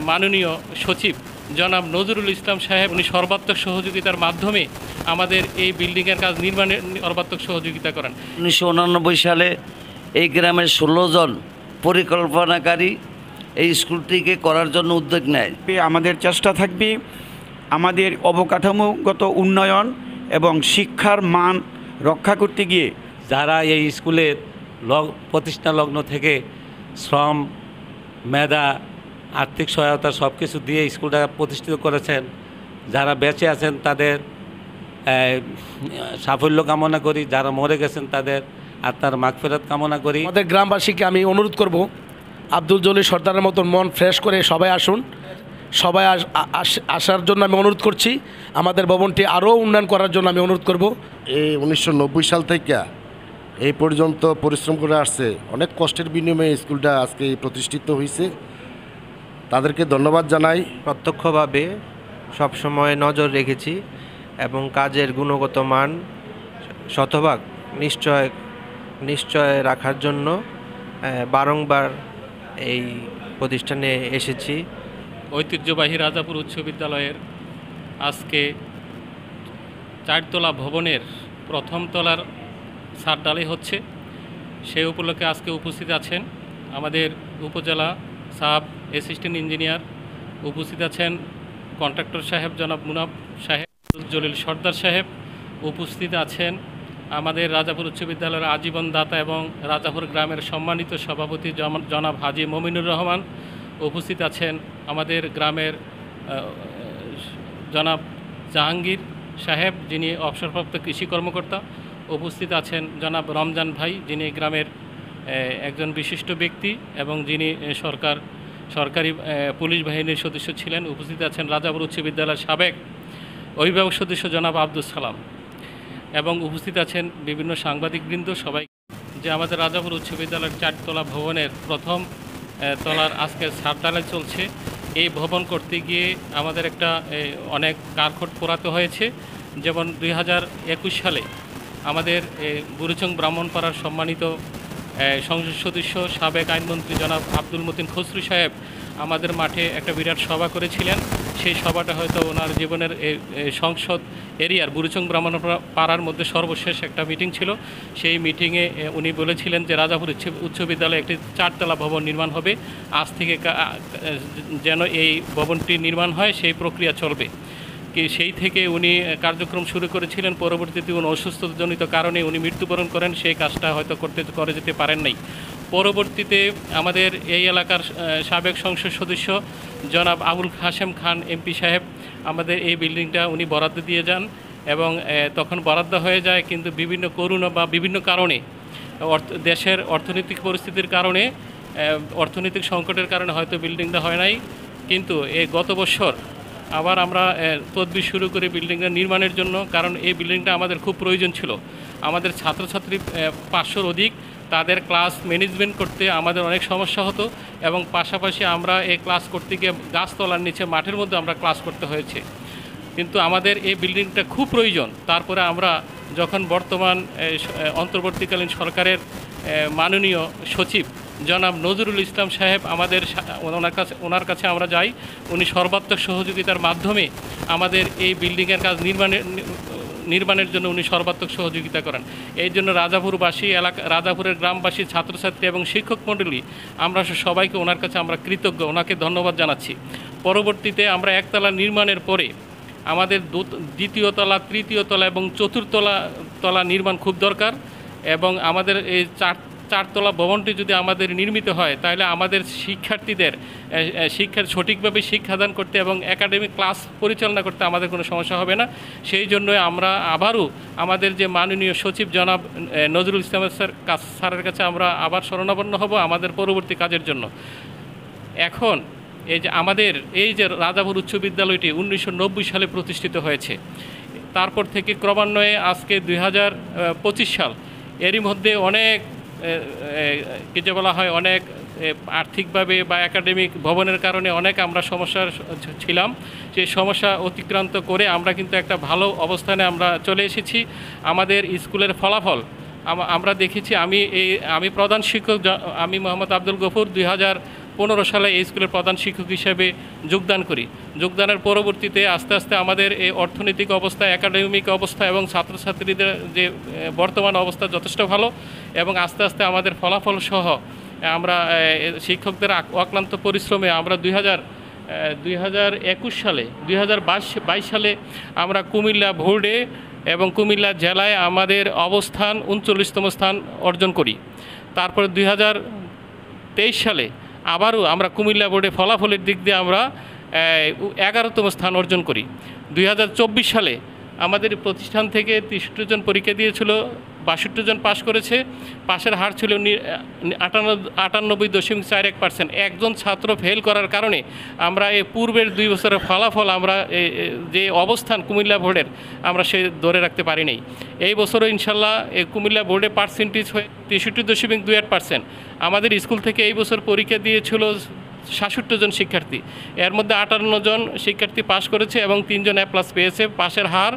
মাননীয় সচিব জনাব নজরুল ইসলাম সাহেব উনি সর্বাত্মক সহযোগিতার মাধ্যমে আমাদের এই বিল্ডিংয়ের কাজ নির্মাণে সর্বাত্মক সহযোগিতা করেন। 1989 সালে এই গ্রামের 16 জন পরিকল্পনাকারী এই স্কুলটিকে করার জন্য উদ্যোগ নেয়। আমাদের চেষ্টা থাকবে আমাদের অবকাঠামোগত উন্নয়ন এবং শিক্ষার মান রক্ষা করতে গিয়ে যারা এই স্কুলের প্রতিষ্ঠা লগ্ন থেকে শ্রম, মেধা, আর্থিক সহায়তা সব কিছু দিয়ে স্কুলটা প্রতিষ্ঠিত করেছেন, যারা বেঁচে আছেন তাদের সাফল্য কামনা করি, যারা মরে গেছেন তাদের আত্মার মাগফিরাত কামনা করি। আমাদের গ্রামবাসীকে আমি অনুরোধ করব, আব্দুল জলিল সর্দারের মতন মন ফ্রেশ করে সবাই আসুন। সবাই আসার জন্য আমি অনুরোধ করছি। আমাদের ভবনটি আরও উন্নয়ন করার জন্য আমি অনুরোধ করব। এই 1990 সাল থেকে এই পর্যন্ত পরিশ্রম করে আসছে, অনেক কষ্টের বিনিময়ে স্কুলটা আজকে প্রতিষ্ঠিত হয়েছে। তাদেরকে ধন্যবাদ জানাই। প্রত্যক্ষভাবে সবসময় নজর রেখেছি এবং কাজের গুণগত মান শতভাগ নিশ্চয় রাখার জন্য বারংবার এই প্রতিষ্ঠানে এসেছি। ঐতিহ্যবাহী রাজাপুর উচ্চ বিদ্যালয়ের আজকে 4 তলা ভবনের প্রথম তলার ছাদ ঢালাই হচ্ছে। সেই উপলক্ষে আজকে উপস্থিত আছেন আমাদের উপজেলা সাব অ্যাসিস্ট্যান্ট ইঞ্জিনিয়ার, উপস্থিত আছেন কন্ট্রাক্টর সাহেব জনাব মুনাফ সাহেব, জলিল সর্দার সাহেব, উপস্থিত আছেন আমাদের রাজাপুর উচ্চ বিদ্যালয়ের আজীবন দাতা এবং রাজাপুর গ্রামের সম্মানিত সভাপতি জনাব হাজী মমিনুর রহমান, উপস্থিত আছেন আমাদের গ্রামের জনাব জাহাঙ্গীর সাহেব যিনি অবসরপ্রাপ্ত কৃষি কর্মকর্তা, উপস্থিত আছেন জনাব রমজান ভাই যিনি গ্রামের একজন বিশিষ্ট ব্যক্তি এবং যিনি সরকারি পুলিশ বাহিনীর সদস্য ছিলেন, উপস্থিত আছেন রাজাপুর উচ্চ বিদ্যালয়ের সাবেক অভিভাবক সদস্য জনাব আব্দুল সালাম এবং উপস্থিত আছেন বিভিন্ন সাংবাদিকবৃন্দ। সবাই যে আমাদের রাজাপুর উচ্চ বিদ্যালয়ের 4 তলা ভবনের প্রথম তলার আজকে ছাদ ঢালাই চলছে। এই ভবন করতে গিয়ে আমাদের একটা অনেক কারখোট পোড়াতে হয়েছে। যেমন 2021 সালে আমাদের বুড়িচং ব্রাহ্মণপাড়ার সম্মানিত সংসদ সদস্য সাবেক আইনমন্ত্রী জনাব আব্দুল মতিন খসরু সাহেব আমাদের মাঠে একটা বিরাট সভা করেছিলেন। সেই সভাটা হয়তো ওনার জীবনের সংসদ এরিয়ার বুড়িচং ব্রাহ্মণপাড়ার মধ্যে সর্বশেষ একটা মিটিং ছিল। সেই মিটিংয়ে উনি বলেছিলেন যে রাজাপুর উচ্চ বিদ্যালয়ে একটি 4 তলা ভবন নির্মাণ হবে। আজ থেকে যেন এই ভবনটি নির্মাণ হয় সেই প্রক্রিয়া চলবে। সেই থেকে উনি কার্যক্রম শুরু করেছিলেন। পরবর্তীতে উনি অসুস্থতাজনিত কারণে উনি মৃত্যুবরণ করেন, সেই কাজটা হয়তো করে যেতে পারেন নাই। পরবর্তীতে আমাদের এই এলাকার সাবেক সংসদ সদস্য জনাব আবুল হাশেম খান এমপি সাহেব আমাদের এই বিল্ডিংটা উনি বরাদ্দ দিয়ে যান এবং তখন বরাদ্দ হয়ে যায়, কিন্তু বিভিন্ন করোনা বা বিভিন্ন কারণে দেশের অর্থনৈতিক পরিস্থিতির কারণে, অর্থনৈতিক সংকটের কারণে হয়তো বিল্ডিংটা হয় নাই। কিন্তু এই গত বছর আবার আমরা তদবির শুরু করি বিল্ডিংটা নির্মাণের জন্য, কারণ এই বিল্ডিংটা আমাদের খুব প্রয়োজন ছিল। আমাদের ছাত্রছাত্রী 500-র অধিক, তাদের ক্লাস ম্যানেজমেন্ট করতে আমাদের অনেক সমস্যা হতো এবং পাশাপাশি আমরা এই ক্লাস করতে গিয়ে গাছতলার নিচে মাঠের মধ্যে আমরা ক্লাস করতে হয়েছে। কিন্তু আমাদের এই বিল্ডিংটা খুব প্রয়োজন। তারপরে আমরা যখন বর্তমান অন্তর্বর্তীকালীন সরকারের মাননীয় সচিব জনাব নজরুল ইসলাম সাহেব ওনার কাছে আমরা যাই, উনি সর্বাত্মক সহযোগিতার মাধ্যমে আমাদের এই বিল্ডিংয়ের কাজ নির্মাণের জন্য উনি সর্বাত্মক সহযোগিতা করেন। এই জন্য রাজাপুরবাসী রাজাপুরের গ্রামবাসী, ছাত্রছাত্রী এবং শিক্ষক মণ্ডলী আমরা সবাইকে ওনার কাছে আমরা কৃতজ্ঞ, ওনাকে ধন্যবাদ জানাচ্ছি। পরবর্তীতে আমরা 1 তলা নির্মাণের পরে আমাদের 2য় তলা, 3য় তলা এবং 4র্থ তলা নির্মাণ খুব দরকার এবং আমাদের এই 4 তলা ভবনটি যদি আমাদের নির্মিত হয় তাহলে আমাদের শিক্ষার্থীদের সঠিকভাবে শিক্ষাদান করতে এবং একাডেমিক ক্লাস পরিচালনা করতে আমাদের কোনো সমস্যা হবে না। সেই জন্য আমরা আবারও আমাদের যে মাননীয় সচিব জনাব নজরুল ইসলাম স্যারের কাছে আমরা আবার শরণাপন্ন হব আমাদের পরবর্তী কাজের জন্য। এখন আমাদের এই যে রাজাপুর উচ্চ বিদ্যালয়টি 1990 সালে প্রতিষ্ঠিত হয়েছে, তারপর থেকে ক্রমান্বয়ে আজকে 2025 সাল, এরই মধ্যে অনেক কিছু বলা হয় অনেক আর্থিকভাবে বা একাডেমিক ভবনের কারণে অনেক আমরা সমস্যার ছিলাম। সেই সমস্যা অতিক্রান্ত করে আমরা কিন্তু একটা ভালো অবস্থানে আমরা চলে এসেছি। আমাদের স্কুলের ফলাফল আমরা দেখেছি, আমি প্রধান শিক্ষক, আমি মোহাম্মদ আব্দুল গফুর 2015 সালে এই স্কুলের প্রধান শিক্ষক হিসেবে যোগদান করি। যোগদানের পরবর্তীতে আস্তে আস্তে আমাদের এই অর্থনৈতিক অবস্থা, একাডেমিক অবস্থা এবং ছাত্রছাত্রীদের যে বর্তমান অবস্থা যথেষ্ট ভালো, এবং আস্তে আস্তে আমাদের ফলাফল সহ আমরা শিক্ষকদের অক্লান্ত পরিশ্রমে আমরা 2021 সালে 2022 সালে আমরা কুমিল্লা বোর্ডে এবং কুমিল্লা জেলায় আমাদের অবস্থান 39তম স্থান অর্জন করি। তারপরে 2023 সালে আবারও আমরা কুমিল্লা বোর্ডে ফলাফলের দিক দিয়ে আমরা 11তম স্থান অর্জন করি। 2024 সালে আমাদের প্রতিষ্ঠান থেকে 63 জন পরীক্ষা দিয়েছিল, 62 জন পাশ করেছে। পাশের হার ছিল 98.41%। একজন ছাত্র ফেল করার কারণে আমরা এই পূর্বের 2 বছরের ফলাফল আমরা যে অবস্থান কুমিল্লা বোর্ডের আমরা সে ধরে রাখতে পারি নাই। এই বছরও ইনশাল্লাহ এই কুমিল্লা বোর্ডে পার্সেন্টেজ হয়ে 63.28%। আমাদের স্কুল থেকে এই বছর পরীক্ষা দিয়েছিল 66 জন শিক্ষার্থী, এর মধ্যে 58 জন শিক্ষার্থী পাশ করেছে এবং 3 জন A+ পেয়েছে। পাশের হার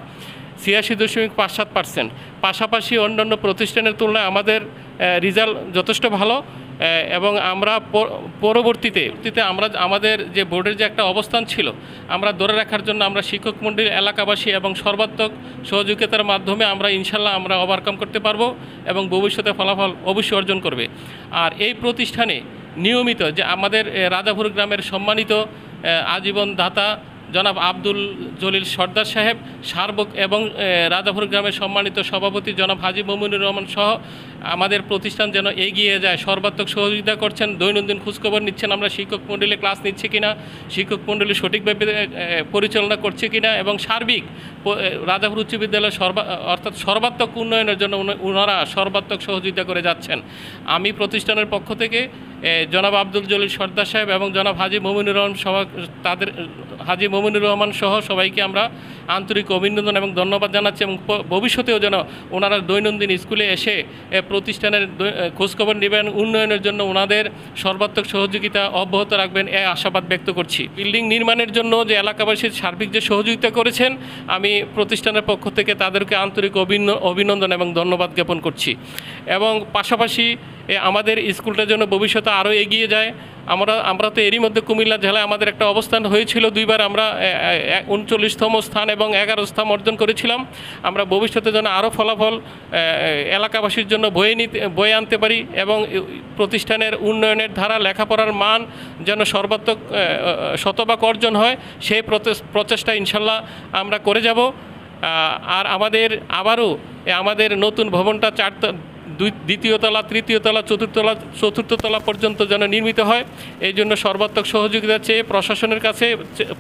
86.57%। পাশাপাশি অন্যান্য প্রতিষ্ঠানের তুলনায় আমাদের রেজাল্ট যথেষ্ট ভালো, এবং আমরা পরবর্তীতে আমরা আমাদের যে বোর্ডের যে একটা অবস্থান ছিল আমরা ধরে রাখার জন্য আমরা শিক্ষক মণ্ডলী, এলাকাবাসী এবং সর্বাত্মক সহযোগিতার মাধ্যমে আমরা ইনশাল্লাহ আমরা ওভারকাম করতে পারবো এবং ভবিষ্যতে ফলাফল অবশ্যই অর্জন করবে। আর এই প্রতিষ্ঠানে নিয়মিত যে আমাদের রাজাপুর গ্রামের সম্মানিত আজীবন দাতা জনাব আব্দুল জলিল সর্দার সাহেব সার্বক এবং রাজাপুর গ্রামের সম্মানিত সভাপতি জনাব হাজী মমিনুর রহমান সহ আমাদের প্রতিষ্ঠান যেন এগিয়ে যায় সর্বাত্মক সহযোগিতা করছেন। দৈনন্দিন খোঁজখবর নিচ্ছেন আমরা শিক্ষক মণ্ডলী ক্লাস নিচ্ছে কিনা, শিক্ষক মণ্ডলী সঠিকভাবে পরিচালনা করছে কিনা, এবং সার্বিক রাজাপুর উচ্চ বিদ্যালয় অর্থাৎ সর্বাত্মক উন্নয়নের জন্য ওনারা সর্বাত্মক সহযোগিতা করে যাচ্ছেন। আমি প্রতিষ্ঠানের পক্ষ থেকে জনাব আব্দুল জলিল সর্দার সাহেব এবং জনাব হাজী মমিনুর রহমান হাজী মমিনুর রহমান সহ সবাইকে আমরা আন্তরিক অভিনন্দন এবং ধন্যবাদ জানাচ্ছি, এবং ভবিষ্যতেও যেন ওনারা দৈনন্দিন স্কুলে এসে প্রতিষ্ঠানের খোঁজখবর নেবেন, উন্নয়নের জন্য ওনাদের সর্বাত্মক সহযোগিতা অব্যাহত রাখবেন এই আশাবাদ ব্যক্ত করছি। বিল্ডিং নির্মাণের জন্য যে এলাকাবাসীর সার্বিক যে সহযোগিতা করেছেন আমি প্রতিষ্ঠানের পক্ষ থেকে তাদেরকে আন্তরিক অভিনন্দন এবং ধন্যবাদ জ্ঞাপন করছি। এবং পাশাপাশি আমাদের স্কুলটা যেন ভবিষ্যতে আরও এগিয়ে যায়। আমরা তো এরই মধ্যে কুমিল্লা জেলায় আমাদের একটা অবস্থান হয়েছিল, 2 বার আমরা 39তম স্থান এবং 11 স্থান অর্জন করেছিলাম। আমরা ভবিষ্যতে যেন আরও ফলাফল এলাকাবাসীর জন্য বয়ে আনতে পারি এবং প্রতিষ্ঠানের উন্নয়নের ধারা, লেখাপড়ার মান যেন সর্বাত্মক শতভাগ অর্জন হয়, সেই প্রচেষ্টা ইনশাল্লাহ আমরা করে যাব। আর আবারও আমাদের নতুন ভবনটা দ্বিতীয় তলা, তৃতীয় তলা, চতুর্থ তলা পর্যন্ত যেন নির্মিত হয়, এই জন্য সর্বাত্মক সহযোগিতা চেয়ে প্রশাসনের কাছে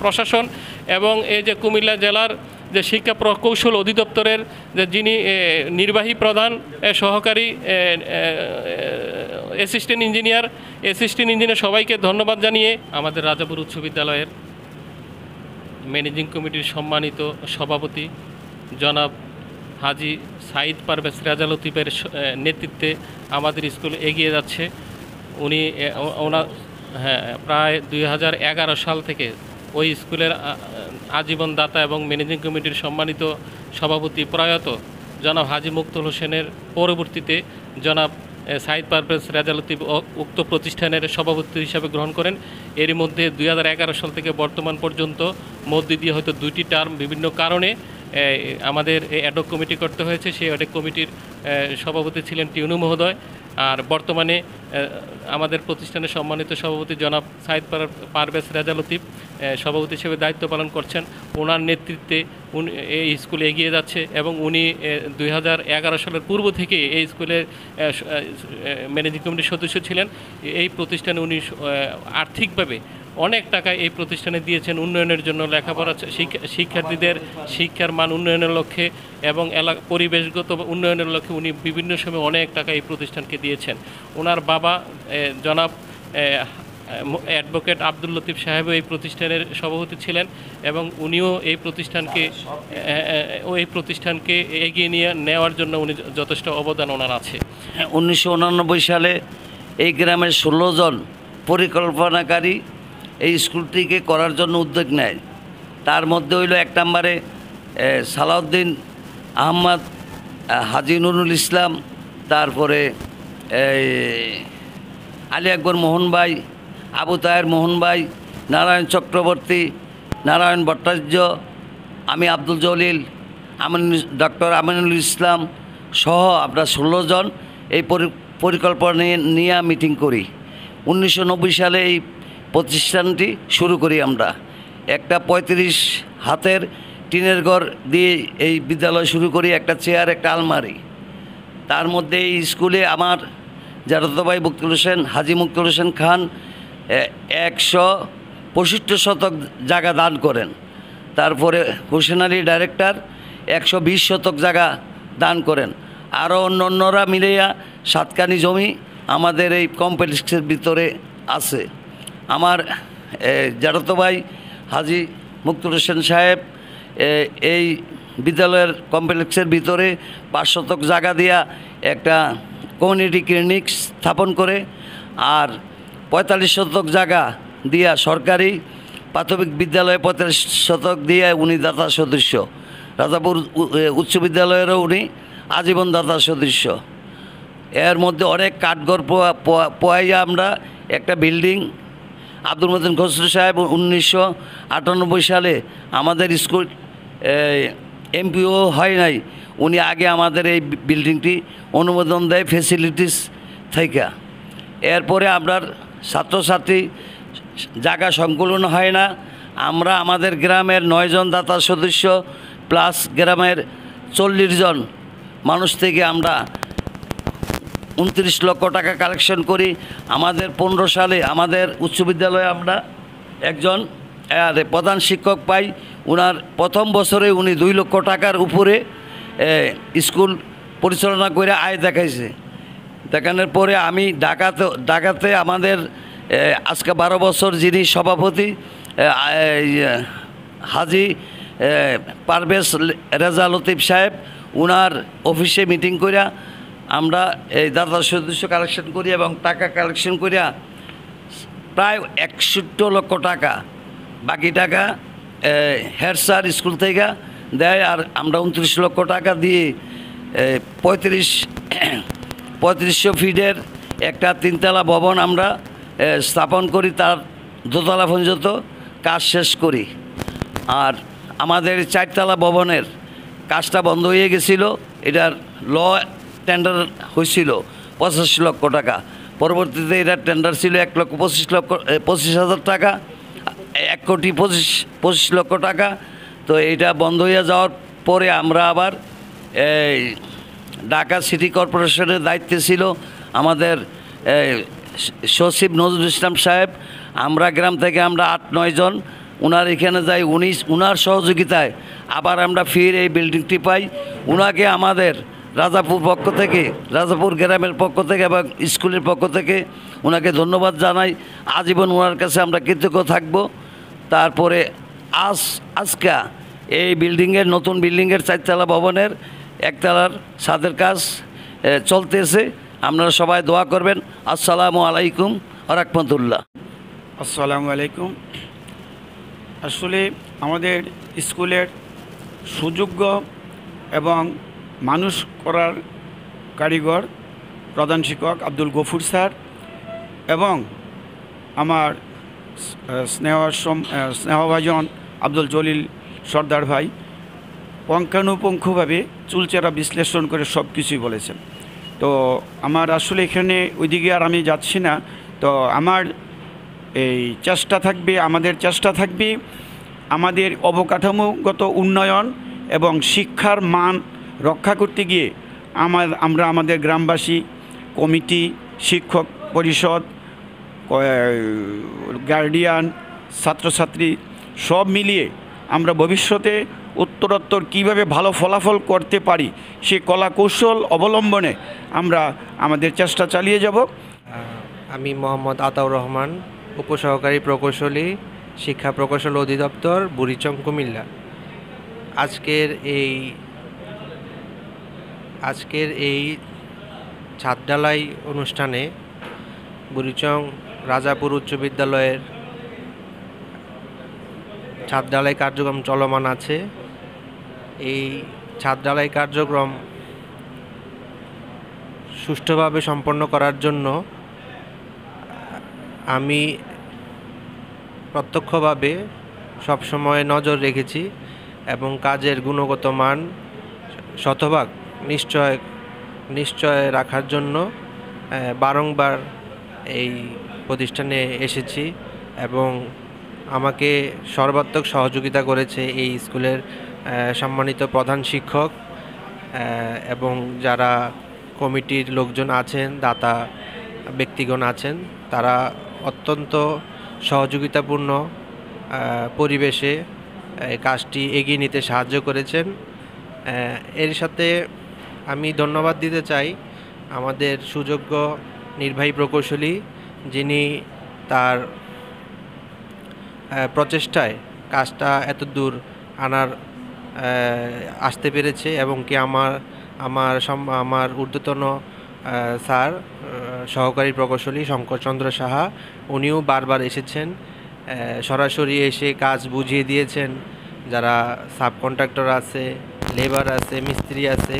প্রশাসন এবং এই যে কুমিল্লা জেলার যে শিক্ষা প্রকৌশল অধিদপ্তরের যে যিনি নির্বাহী প্রধান, সহকারী অ্যাসিস্ট্যান্ট ইঞ্জিনিয়ার সবাইকে ধন্যবাদ জানিয়ে আমাদের রাজাপুর উচ্চ বিদ্যালয়ের ম্যানেজিং কমিটির সম্মানিত সভাপতি জনাব হাজী সাইদ পারভেজ রেজা লতিফের নেতৃত্বে আমাদের স্কুল এগিয়ে যাচ্ছে। উনি প্রায় 2011 সাল থেকে ওই স্কুলের আজীবন দাতা এবং ম্যানেজিং কমিটির সম্মানিত সভাপতি প্রয়াত জনাব হাজী মুক্তুল হোসেনের পরবর্তীতে জনাব সাইদ পারভেজ রেজা লতিফ উক্ত প্রতিষ্ঠানের সভাপতি হিসাবে গ্রহণ করেন। এরই মধ্যে 2011 সাল থেকে বর্তমান পর্যন্ত মধ্যে দিয়ে হয়তো 2টি টার্ম বিভিন্ন কারণে আমাদের অ্যাডহক কমিটি করতে হয়েছে। সেই অ্যাডহক কমিটির সভাপতি ছিলেন টিউনু মহোদয়, আর বর্তমানে আমাদের প্রতিষ্ঠানের সম্মানিত সভাপতি জনাব সাইদ পারভেজ রেজা লতিফ সভাপতি হিসেবে দায়িত্ব পালন করছেন। ওনার নেতৃত্বে এই স্কুল এগিয়ে যাচ্ছে এবং উনি 2011 সালের পূর্ব থেকে এই স্কুলের ম্যানেজিং কমিটির সদস্য ছিলেন। এই প্রতিষ্ঠানে উনি আর্থিকভাবে অনেক টাকা এই প্রতিষ্ঠানে দিয়েছেন উন্নয়নের জন্য, লেখাপড়া শিক্ষার্থীদের শিক্ষার মান উন্নয়নের লক্ষ্যে এবং পরিবেশগত উন্নয়নের লক্ষ্যে উনি বিভিন্ন সময় অনেক টাকা এই প্রতিষ্ঠানকে দিয়েছেন। ওনার বাবা জনাব অ্যাডভোকেট আব্দুল লতিফ সাহেবও এই প্রতিষ্ঠানের সভাপতি ছিলেন এবং উনিও এই প্রতিষ্ঠানকে এগিয়ে নেওয়ার জন্য উনি যথেষ্ট অবদান ওনার আছে। 1989 সালে এই গ্রামের 16 জন পরিকল্পনাকারী এই স্কুলটিকে করার জন্য উদ্যোগ নেয়। তার মধ্যে হইল 1 নম্বরে সালাউদ্দিন আহমদ, হাজী নুরুল ইসলাম, তারপরে আলী আকবর মোহন ভাই, আবু তাহের মোহন ভাই, নারায়ণ চক্রবর্তী, নারায়ণ ভট্টাচার্য, আমি আব্দুল জলিল, ডক্টর আমিনুল ইসলাম সহ আমরা 16 জন এই পরিকল্পনা নিয়ে মিটিং করি। 1990 সালে এই প্রতিষ্ঠানটি শুরু করি আমরা। একটা 35 হাতের টিনের ঘর দিয়ে এই বিদ্যালয় শুরু করি, একটা চেয়ার, একটা আলমারি। তার মধ্যে এই স্কুলে আমার জারত ভাই মুক্তুল হোসেন, হাজি মুক্তুল হোসেন খান 165 শতক জায়গা দান করেন। তারপরে হোসেন আলী ডাইরেক্টর 120 শতক জায়গা দান করেন। আরও অন্যরা মিলিয়া 7 কানি জমি আমাদের এই কমপ্লেক্সের ভিতরে আছে। আমার জারত ভাই হাজি মুক্তুল হোসেন সাহেব এই বিদ্যালয়ের কমপ্লেক্সের ভিতরে 5 শতক জায়গা দিয়া একটা কমিউনিটি ক্লিনিক স্থাপন করে, আর 45 শতক জায়গা দিয়া সরকারি প্রাথমিক বিদ্যালয়ে 45 শতক দিয়ে উনি দাতা সদস্য। রাজাপুর উচ্চ বিদ্যালয়েরও উনি আজীবন দাতা সদস্য। এর মধ্যে অনেক কাঠঘর পোয়াইয়া আমরা একটা বিল্ডিং, আব্দুল মতিন খসরু সাহেব 1998 সালে আমাদের স্কুল এমপিও হয় নাই, উনি আগে আমাদের এই বিল্ডিংটি অনুমোদন দেয় ফেসিলিটিস থেকে। এরপরে আমরা ছাত্রছাত্রী জায়গা সংকুলন হয় না। আমরা আমাদের গ্রামের 9 জন দাতা সদস্য প্লাস গ্রামের 40 জন মানুষ থেকে আমরা 29 লক্ষ টাকা কালেকশন করি। আমাদের 15 সালে আমাদের উচ্চ বিদ্যালয়ে আমরা একজন প্রধান শিক্ষক পাই। ওনার প্রথম বছরে উনি 2 লক্ষ টাকার উপরে স্কুল পরিচালনা করে আয় দেখাইছে। দেখানোর পরে আমি ঢাকাতে আমাদের আজকে 12 বছর যিনি সভাপতি হাজি পারভেজ রেজা লতিফ সাহেব, ওনার অফিসে মিটিং করিয়া আমরা এই দাতা সদস্য কালেকশন করি এবং টাকা কালেকশন করিয়া প্রায় 61 লক্ষ টাকা, বাকি টাকা হেড স্যার স্কুল থেকে দেয়। আর আমরা 29 লক্ষ টাকা দিয়ে 3500 ফিটের একটা 3তলা ভবন আমরা স্থাপন করি, তার 2তলা পর্যন্ত কাজ শেষ করি। আর আমাদের 4তলা ভবনের কাজটা বন্ধ হয়ে গেছিল, এটার টেন্ডার হয়েছিল 85 লক্ষ টাকা। পরবর্তীতে এটার টেন্ডার ছিল 1,25,000 টাকা, 1,25,00,000 লক্ষ টাকা। তো এটা বন্ধ হয়ে যাওয়ার পরে আমরা আবার ঢাকা সিটি কর্পোরেশনের দায়িত্বে ছিল আমাদের সচিব নজরুল ইসলাম সাহেব। আমরা গ্রাম থেকে আমরা 8-9 জন ওনার এখানে যাই, ওনার সহযোগিতায় আবার আমরা ফির এই বিল্ডিংটি পাই। ওনাকে আমাদের রাজাপুর গ্রামের পক্ষ থেকে এবং স্কুলের পক্ষ থেকে ওনাকে ধন্যবাদ জানাই। আজীবন ওনার কাছে আমরা কৃতজ্ঞ থাকব। তারপরে আজকে এই বিল্ডিংয়ের নতুন বিল্ডিংয়ের 4তলা ভবনের 1তলার ছাদের কাজ চলতেছে। আপনারা সবাই দোয়া করবেন। আসসালামু আলাইকুম ওয়া রাহমাতুল্লাহ। আসসালামু আলাইকুম। আসলে আমাদের স্কুলের সুযোগ্য এবং মানুষ করার কারিগর প্রধান শিক্ষক আব্দুল গফুর স্যার এবং আমার স্নেহভাজন আব্দুল জলিল সর্দার ভাই পুঙ্খানুপুঙ্খভাবে চুলচেরা বিশ্লেষণ করে সব কিছুই বলেছেন। তো আমার আসলে এখানে ওইদিকে আর আমি যাচ্ছি না। তো আমার আমাদের চেষ্টা থাকবে আমাদের অবকাঠামোগত উন্নয়ন এবং শিক্ষার মান রক্ষা করতে গিয়ে আমরা আমাদের গ্রামবাসী, কমিটি, শিক্ষক পরিষদ, গার্ডিয়ান, ছাত্রছাত্রী সব মিলিয়ে আমরা ভবিষ্যতে উত্তরোত্তর কীভাবে ভালো ফলাফল করতে পারি সে কলা কৌশল অবলম্বনে আমরা আমাদের চেষ্টা চালিয়ে যাব। আমি মোহাম্মদ আতাউর রহমান, উপসহকারী প্রকৌশলী, শিক্ষা প্রকৌশল অধিদপ্তর, বুড়িচং, কুমিল্লা। আজকের এই ছাদ ঢালাই অনুষ্ঠানে বুড়িচং রাজাপুর উচ্চ বিদ্যালয়ের ছাদ ঢালাই কার্যক্রম চলমান আছে। এই ছাদ ঢালাই কার্যক্রম সুষ্ঠুভাবে সম্পন্ন করার জন্য আমি প্রত্যক্ষভাবে সবসময় নজর রেখেছি এবং কাজের গুণগত মান শতভাগ নিশ্চয় রাখার জন্য বারংবার এই প্রতিষ্ঠানে এসেছি এবং আমাকে সর্বাত্মক সহযোগিতা করেছে এই স্কুলের সম্মানিত প্রধান শিক্ষক এবং যারা কমিটির লোকজন আছেন, দাতা ব্যক্তিগণ আছেন, তারা অত্যন্ত সহযোগিতাপূর্ণ পরিবেশে কাজটি এগিয়ে নিতে সাহায্য করেছেন। এর সাথে আমি ধন্যবাদ দিতে চাই আমাদের সুযোগ্য নির্বাহী প্রকৌশলী, যিনি তার প্রচেষ্টায় কাজটা এত দূর আসতে পেরেছে এবং কি আমার ঊর্ধ্বতন স্যার সহকারী প্রকৌশলী শঙ্করচন্দ্র সাহা, উনিও বারবার এসেছেন, সরাসরি এসে কাজ বুঝিয়ে দিয়েছেন। যারা সাব কন্ট্রাক্টর আছে, লেবার আছে, মিস্ত্রি আছে,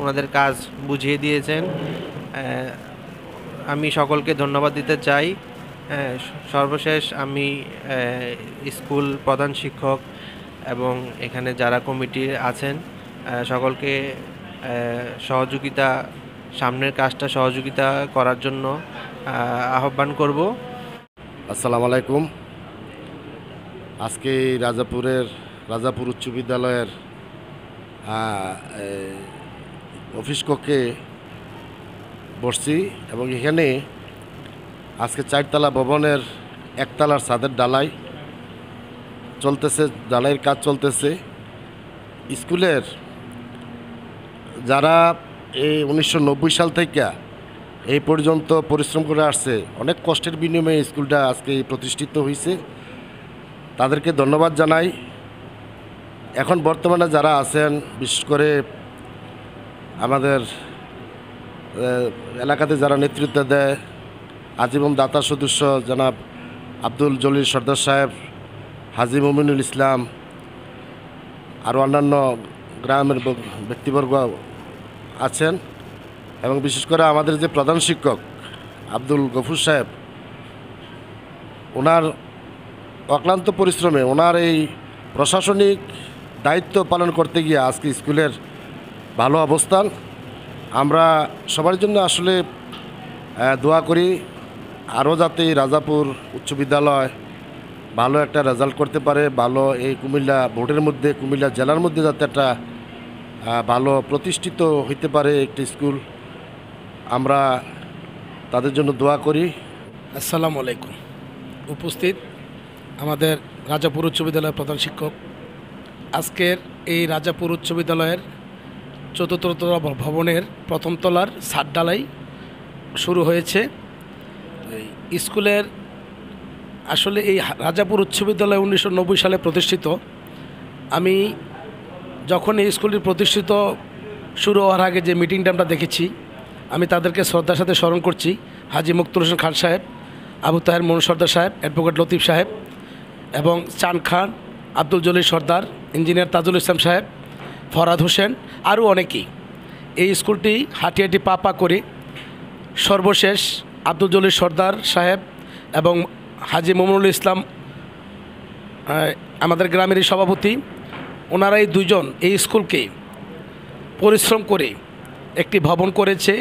ওনাদের কাজ বুঝিয়ে দিয়েছেন। আমি সকলকে ধন্যবাদ দিতে চাই। সর্বশেষ আমি স্কুল প্রধান শিক্ষক এবং এখানে যারা কমিটি আছেন সকলকে সামনের কাজটা সহযোগিতা করার জন্য আহ্বান করব। আসসালামু আলাইকুম। আজকে রাজাপুর উচ্চ বিদ্যালয়ের অফিস কক্ষে বসছি এবং এখানে আজকে 4তলা ভবনের 1তলার ছাদের ঢালাইয়ের কাজ চলতেছে। স্কুলের যারা এই 1990 সাল থেকে এই পর্যন্ত পরিশ্রম করে আসছে, অনেক কষ্টের বিনিময়ে স্কুলটা আজকে প্রতিষ্ঠিত হয়েছে, তাদেরকে ধন্যবাদ জানাই। এখন বর্তমানে যারা আছেন, বিশেষ করে আমাদের এলাকাতে যারা নেতৃত্ব দেয়, আজীবন দাতা সদস্য জনাব আব্দুল জলিল সর্দার সাহেব, হাজি মুমিনুল ইসলাম, আরও অন্যান্য গ্রামের ব্যক্তিবর্গ আছেন এবং বিশেষ করে আমাদের যে প্রধান শিক্ষক আব্দুল গফুর সাহেব, ওনার অক্লান্ত পরিশ্রমে ওনার এই প্রশাসনিক দায়িত্ব পালন করতে গিয়ে আজকে স্কুলের ভালো অবস্থান। আমরা সবার জন্য আসলে দোয়া করি আরও যাতে রাজাপুর উচ্চ বিদ্যালয় ভালো একটা রেজাল্ট করতে পারে, ভালো এই কুমিল্লা বোর্ডের মধ্যে, কুমিল্লা জেলার মধ্যে যাতে একটা ভালো প্রতিষ্ঠিত হইতে পারে একটি স্কুল, আমরা তাদের জন্য দোয়া করি। আসসালামু আলাইকুম। উপস্থিত আমাদের রাজাপুর উচ্চ বিদ্যালয়ের প্রধান শিক্ষক, আজকের এই রাজাপুর উচ্চ বিদ্যালয়ের ৪র্থ ভবনের ১ম তলার ছাদ ঢালাই শুরু হয়েছে। স্কুলের আসলে এই রাজাপুর উচ্চ বিদ্যালয় 1990 সালে প্রতিষ্ঠিত। আমি যখন এই স্কুলটি প্রতিষ্ঠিত শুরু হওয়ার আগে যে মিটিংটা আমরা দেখেছি, আমি তাদেরকে শ্রদ্ধার সাথে স্মরণ করছি। হাজি মুক্তুল হোসেন খান সাহেব, আবু তাহের মনু সর্দার সাহেব, অ্যাডভোকেট লতিফ সাহেব এবং চান খান, আব্দুল জলিল সর্দার, ইঞ্জিনিয়ার তাজুল ইসলাম সাহেব, ফরাদ হোসেন, আরও অনেকেই এই স্কুলটি হাঁটি হাঁটি পা করে সর্বশেষ আব্দুল জলিল সর্দার সাহেব এবং হাজি মুমিনুল ইসলাম আমাদের গ্রামেরই সভাপতি, ওনারাই দুজন এই স্কুলকে পরিশ্রম করে একটি ভবন করেছে।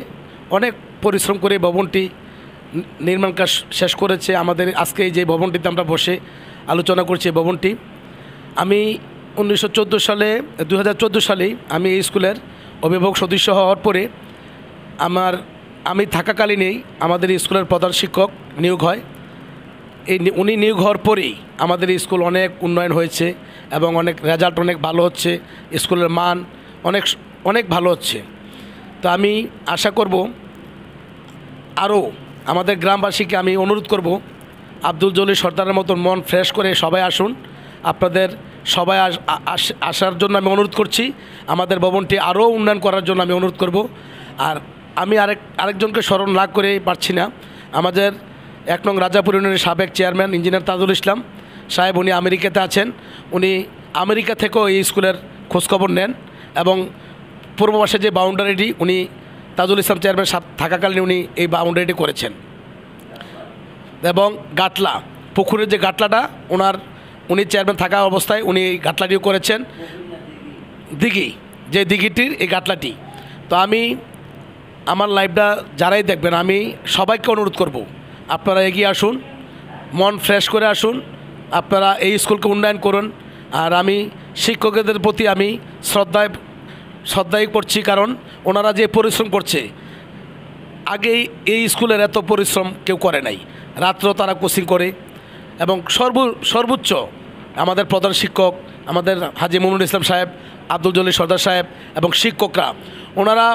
অনেক পরিশ্রম করে ভবনটি নির্মাণ কাজ শেষ করেছে। আমাদের আজকে যে ভবনটিতে আমরা বসে আলোচনা করছি, এই ভবনটি আমি 2014 সালে আমি এই স্কুলের অভিভাবক সদস্য হওয়ার পরে আমি থাকাকালীনই আমাদের স্কুলের প্রধান শিক্ষক নিয়োগ হয়। উনি নিয়োগ হওয়ার পরেই আমাদের স্কুল অনেক উন্নয়ন হয়েছে এবং অনেক রেজাল্ট অনেক ভালো হচ্ছে, স্কুলের মান অনেক ভালো হচ্ছে। তো আমি আশা করব আরও আমাদের গ্রামবাসীকে আমি অনুরোধ করব, আব্দুল জলিল সর্দারের মতন মন ফ্রেশ করে সবাই আসুন। আপনাদের সবাই আসার জন্য আমি অনুরোধ করছি। আমাদের ভবনটি আরও উন্নয়ন করার জন্য আমি অনুরোধ করব। আর আমি আরেকজনকে স্মরণ না করে পারছি না, আমাদের 1 নং রাজাপুর ইউনিয়নের সাবেক চেয়ারম্যান ইঞ্জিনিয়ার তাজুল ইসলাম সাহেব, উনি আমেরিকাতে আছেন। উনি আমেরিকা থেকেও এই স্কুলের খোঁজখবর নেন এবং পূর্ব পাশে যে বাউন্ডারিটি উনি তাজুল ইসলাম চেয়ারম্যান থাকাকালীন উনি এই বাউন্ডারিটি করেছেন। এবং গাটলা পুকুরের যে গাটলাটা উনি চেয়ারম্যান থাকা অবস্থায় উনি এই গাটলাটিও করেছেন, দিঘি যে দিঘিটির এই গাটলাটি। তো আমি আমার লাইভটা যারাই দেখবেন আমি সবাইকে অনুরোধ করব, আপনারা এগিয়ে আসুন, মন ফ্রেশ করে আসুন, আপনারা এই স্কুলকে উন্নয়ন করুন। আর আমি শিক্ষকদের প্রতি আমি শ্রদ্ধাই করছি, কারণ ওনারা যে পরিশ্রম করছে, আগে এই স্কুলের এত পরিশ্রম কেউ করে নাই। রাত্র তারা কোচিং করে এবং সর্বোচ্চ আমাদের প্রধান শিক্ষক আমাদের হাজী মুমিনুল ইসলাম সাহেব, আব্দুল জলিল সর্দার সাহেব এবং শিক্ষকরা ওনারা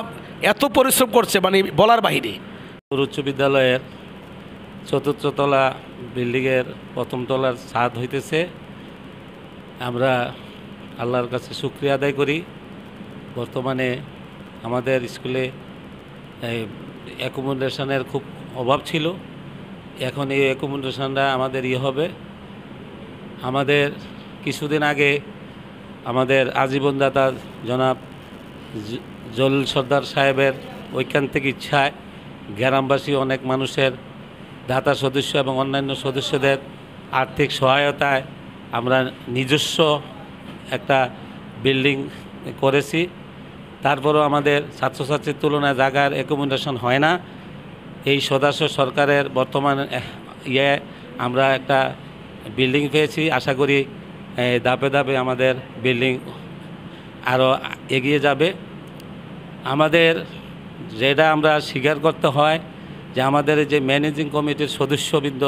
এত পরিশ্রম করছে মানে বলার বাহিরে। উচ্চ বিদ্যালয়ের ৪র্থ তলা বিল্ডিংয়ের ১ম তলার ছাদ হইতেছে। আমরা আল্লাহর কাছে শুকরিয়া আদায় করি। বর্তমানে আমাদের স্কুলে অ্যাকোমোডেশনের খুব অভাব ছিল, এখন এই অ্যাকোমোডেশনটা আমাদের হবে। আমাদের কিছুদিন আগে আমাদের আজীবনদাতা জনাব জলিল সর্দার সাহেবের ঐকান্তিক ইচ্ছায় গ্রামবাসী অনেক মানুষের দাতা সদস্য এবং অন্যান্য সদস্যদের আর্থিক সহায়তায় আমরা নিজস্ব একটা বিল্ডিং করেছি। তারপরেও আমাদের ছাত্রছাত্রীর তুলনায় জায়গার অ্যাকোমোডেশন হয় না। এই সদস্য সরকারের বর্তমান আমরা একটা বিল্ডিং পেয়েছি। আশা করি ধাপে ধাপে আমাদের বিল্ডিং আরও এগিয়ে যাবে। আমাদের যেটা আমরা স্বীকার করতে হয় যে আমাদের যে ম্যানেজিং কমিটির সদস্যবৃন্দ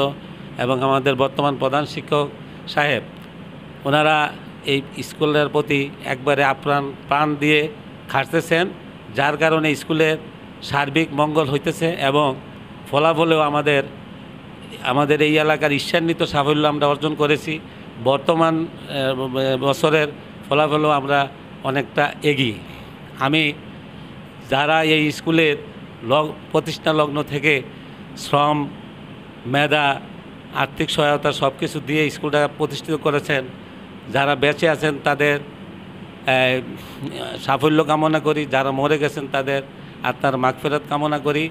এবং আমাদের বর্তমান প্রধান শিক্ষক সাহেব, ওনারা এই স্কুলের প্রতি একবারে প্রাণ দিয়ে খাটতেছেন, যার কারণে স্কুলের সার্বিক মঙ্গল হইতেছে এবং ফলাফলেও আমাদের এই এলাকার ঈর্ষান্বিত সাফল্য আমরা অর্জন করেছি। বর্তমান বছরের ফলাফলও আমরা অনেকটা এগিয়ে। আমি যারা এই স্কুলের প্রতিষ্ঠা লগ্ন থেকে শ্রম, মেধা, আর্থিক সহায়তা সব কিছু দিয়ে স্কুলটা প্রতিষ্ঠিত করেছেন, যারা বেঁচে আছেন তাদের সাফল্য কামনা করি, যারা মরে গেছেন তাদের আত্মার মাগফিরাত কামনা করি।